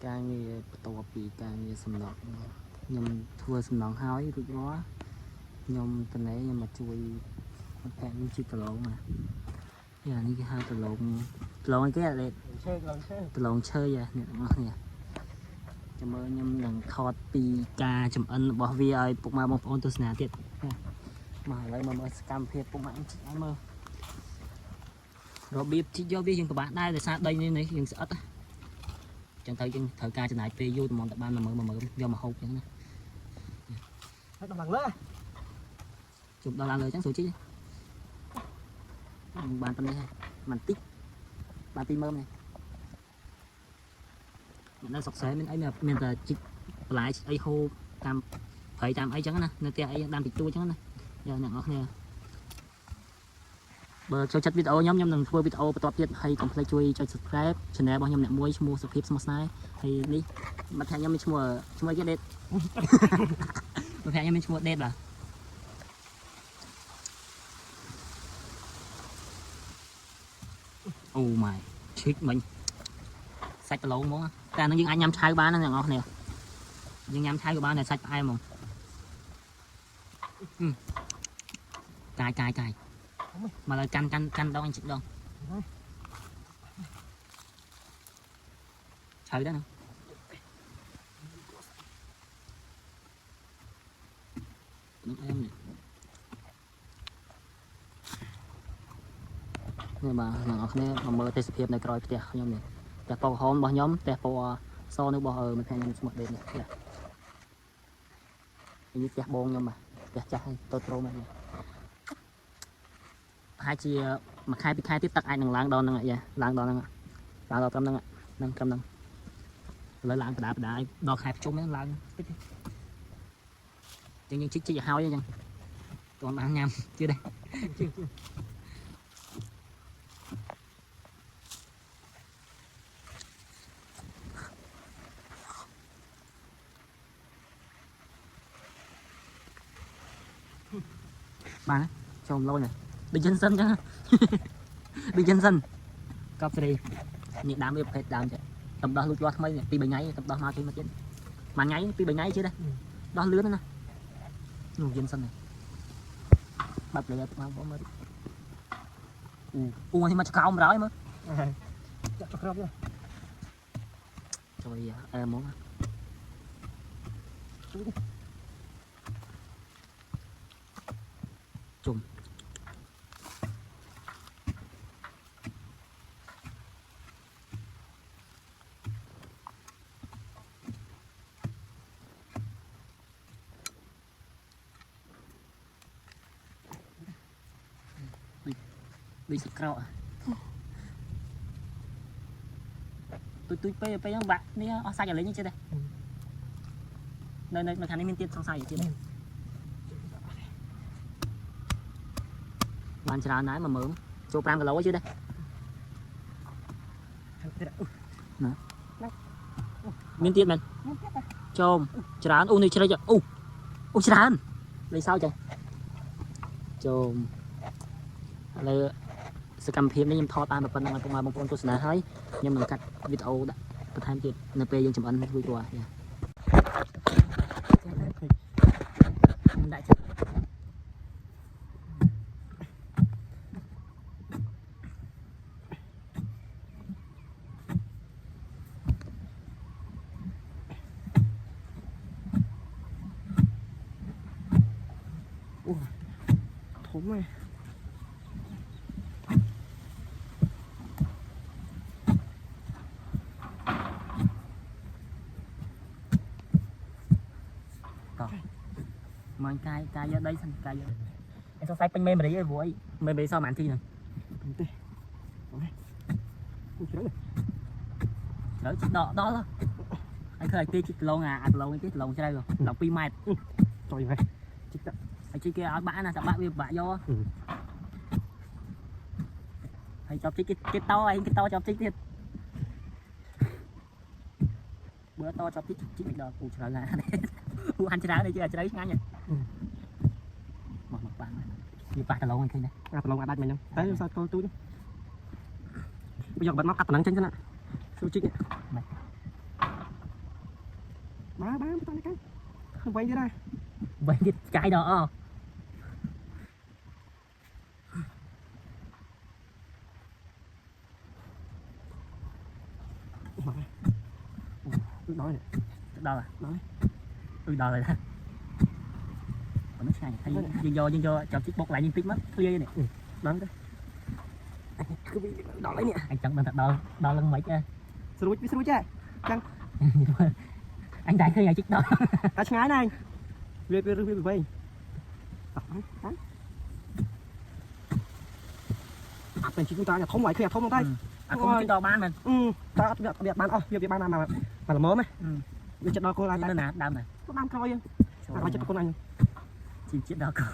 ការងារបន្ទាប់ពីការងារសំណង់ខ្ញុំធ្វើសំណង់ហើយរួចរាល់ខ្ញុំតនេខ្ញុំមកជួយមិត្តភក្តិខ្ញុំជីកដលងណាយ៉ានេះគេហៅដលងអីគេដលងឈើយ៉ាអ្នកទាំងអស់នេះចាំមើលខ្ញុំនឹងថតពីការចំអិនរបស់វាឲ្យពុកម៉ែបងប្អូនទស្សនាទៀតមកឥឡូវមកមើលសកម្មភាពពុកម៉ែជីកឲ្យមើលរបៀបជីកយកវាយើងពិបាកដែរដោយសារដីនេះយើងស្អិតចឹងទៅយើងត្រូវការចំណាយពេលយូរតែបាន10000យកមកហូបចឹងណាហើយដល់ឡើងលើជុំដល់ឡើងលើចឹងស្រួលជីបានប៉ុណ្ណេះហើយមិនតិចបាន20000នេះនៅសុកសែមានអីមានតែជីកបន្លែអីហូបតាមព្រៃតាមអីចឹងណានៅផ្ទះអីដាំតិចតួចចឹងណាយកអ្នកនរគ្នាបើចូលចិត្តវីដេអូខ្ញុំនឹងធ្វើវីដេអូបន្តទៀតហើយកុំភ្លេចជួយចុច Subscribe Channel របស់ខ្ញុំអ្នកមួយឈ្មោះសុភាពស្មោះស្នេហ៍ហើយនេះមិត្តភក្តិខ្ញុំមានឈ្មោះអីគេដេតមិត្តភក្តិខ្ញុំមានឈ្មោះដេតបាទអូម៉ៃឈិកមិញសាច់ដលងហ្មងតែនឹងយើងអាចញ៉ាំឆៅបានណាអ្នកនរគ្នាយើងញ៉ាំឆៅក៏បានតែសាច់ផ្អែមហ្មងកាយមកលើកាន់ដងជីកដងឆៅដែរណានឹងអែមនេះបាទអ្នកនរគ្នាមកមើលទេសភាពនៅក្រោយផ្ទះខ្ញុំនេះផ្ទះពណ៌ក្រហមរបស់ខ្ញុំផ្ទះពណ៌សនៅរបស់មិត្តភក្តិខ្ញុំឈ្មោះដេតនេះនេះផ្ទះបងខ្ញុំបាទផ្ទះចាស់ហើយតូចប្រូមែននេះហើយជាមួយខែពីរខែទៀតទឹកអាចនឹងឡើងដល់ហ្នឹងយ៉ាឡើងដល់ហ្នឹងឡើងដល់ត្រឹមហ្នឹងហ្នឹងត្រឹមហ្នឹងឥឡូវឡើងបដាឲ្យដល់ខែភ្ជុំហ្នឹងឡើងតិចចឹងយើងជីកឲ្យហើយចឹងតោះបានញ៉ាំទៀតទេបានចូលលុយនេះដូចចិនសិនចឹងដូចចិនសិនកប់សេរីនេះដើមវាប្រភេទដើមចេះតំដោះលូតលាស់ថ្មី2-3ថ្ងៃតំដោះមកជួយមកទៀតមួយថ្ងៃ2-3ថ្ងៃជឿដែរដោះលឿនណានោះចិនសិននេះបាត់លើមកមើលអូនេះមកចកោមរ៉ហើយមើលចាក់ក្របចូលអែហ្មងជុំដូចសក្រោទុយពេលហ្នឹងបាក់នេះអស់សាច់អាលេងចេះទេនៅខាងនេះមានទៀតសង្ស័យទៀតបានច្រើនដែរ10000ចូល5គីឡូជឿទេណាមានទៀតមែនចូលច្រើនអូនេះជ្រេចអូច្រើនលេខសោចចូលឥឡូវសកម្មភាពនេះខ្ញុំថតតាមប៉ុណ្ណឹងឲ្យពុកម៉ែបងប្អូនទស្សនាហើយខ្ញុំនឹងកាត់វីដេអូដាក់បន្ថែមទៀតនៅពេលយើងចម្អិនរួចរាល់ខ្ញុំដាក់ចិត្តអូធំហ្នឹងមកកាយយកដីសិនកាយយកឯងសង្ស័យពេញមេមរីអីព្រោះអីមេមរីសល់ប៉ុន្មានទីហ្នឹងទេអូជ្រៅជីកដល់ហើយឃើញគេជីកគីឡូអាគីឡូនេះទេគីឡូជ្រៅដល់2ម៉ែត្រចុយហើយជីកទៅហើយជីកគេឲ្យបាក់ណាតែបាក់វាពិបាកយកហើយចាប់ជីកគេតឯងគេតចាប់ជីកទៀតបើតចាប់ជីកមិនដល់ពូជ្រៅណាពូអានជ្រៅនេះជឿជ្រៅឆ្ងាញ់មកបានវាប៉ះគីឡូឃើញទេគីឡូអាចដាច់មិញហ្នឹងតែសល់កូនទូចយកបាត់មកកាត់តំណឹងចេញទៅណាចូលជីក má bán tao cái không quay đi đây vậy thì cái đó đói này đâu à đói đòi rồi đó còn nó sai thay dân do cho chiếc bột lại nhưng tí mất clear này đói đây cứ bị đói nè anh chẳng bằng thật đo lưng mấy chứ sưu chứ chăng anh đại khơi chiếc đó ta ngái này về mình chỉ chúng ta là thông lại khi thông tay không chiếc đo bán mình ta việc bán việc bán mà là mớm ấy mình chặt đo cô lại nè đâm này có bán coi ai chặt con anh chim chết đó cơ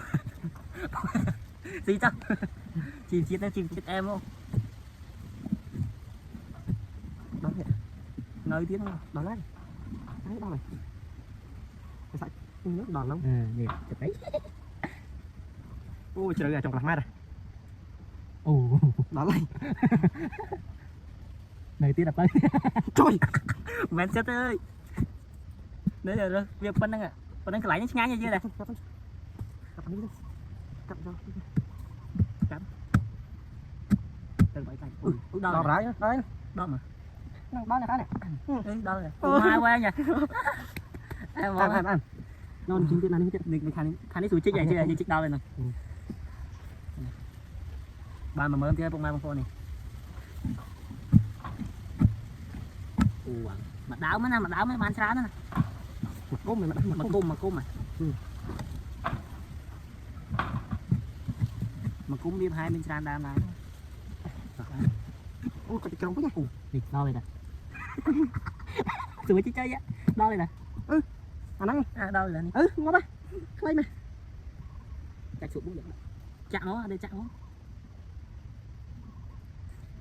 gì chắc chim chết em không đó vậy nơi tiếng không đó đấy đó này sạch nước đòn lắm đẹp đấy ôi trời ơi trồng lạc mai rồi đó này nơi tiếng đập tới trời men chết ơi đấy là rồi việc phân năng cái lại nhá như vậy này từ bảy tay đo rải đấy đó mà đó là cái này đó là hai qua nha em ăn non chính tiết này mình khăn cái sủi chiếc vậy chứ như chiếc đau lên nè ba mà mới tiếp bông mai bông phô này mặt đáo mới bán sáng nữa nè mặt côm mà cũng đi hai bên sàn đam này ôi cái trồng quá nha đi đo lên nè sủi chiếc chơi á đo lên nè ăn đo lên nè ngon ba quay mà chạy sụp cũng được chạm nó đây chạm nó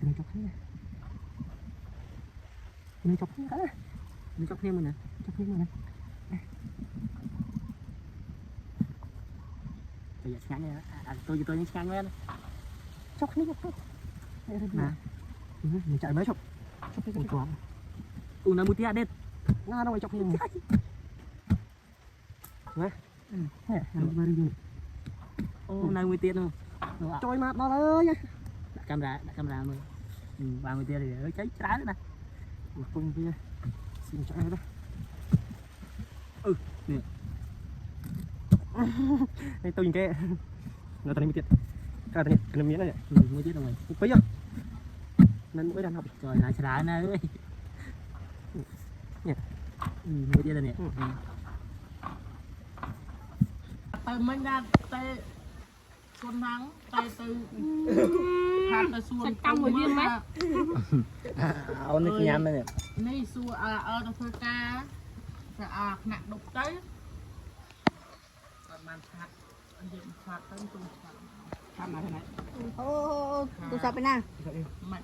đừng chọc thế đừng chọc thế đừng chọc thêm mình nè bây giờ ngắn nha tôi những ngắn lên chọc thế nè mình chạy mấy chọc nó mua tia đét nó đâu chọc thế nè nơi mua tia luôn trôi mặt nó ơi đặt camera mười 30 tia thì cháy trái nữa nè cùng kia xin chạy đây nè đây tôi nhìn cái nó tao đi tiệt cái này miếng này mua tia rồi bây giờ nên mới đang học trời lại trái này ơi mua tia đây nè từ mình ra từ xuân nắng từ hạt từ xuân căng một viên mấy ông nó nhám đây nè này xuân ở đâu thôi ca nặng đục tớiมันผัดอันเดียวผัดต้นตุ่มผัด ทำมาเท่าไหร่ โอ้ดูสับไปนะ มัน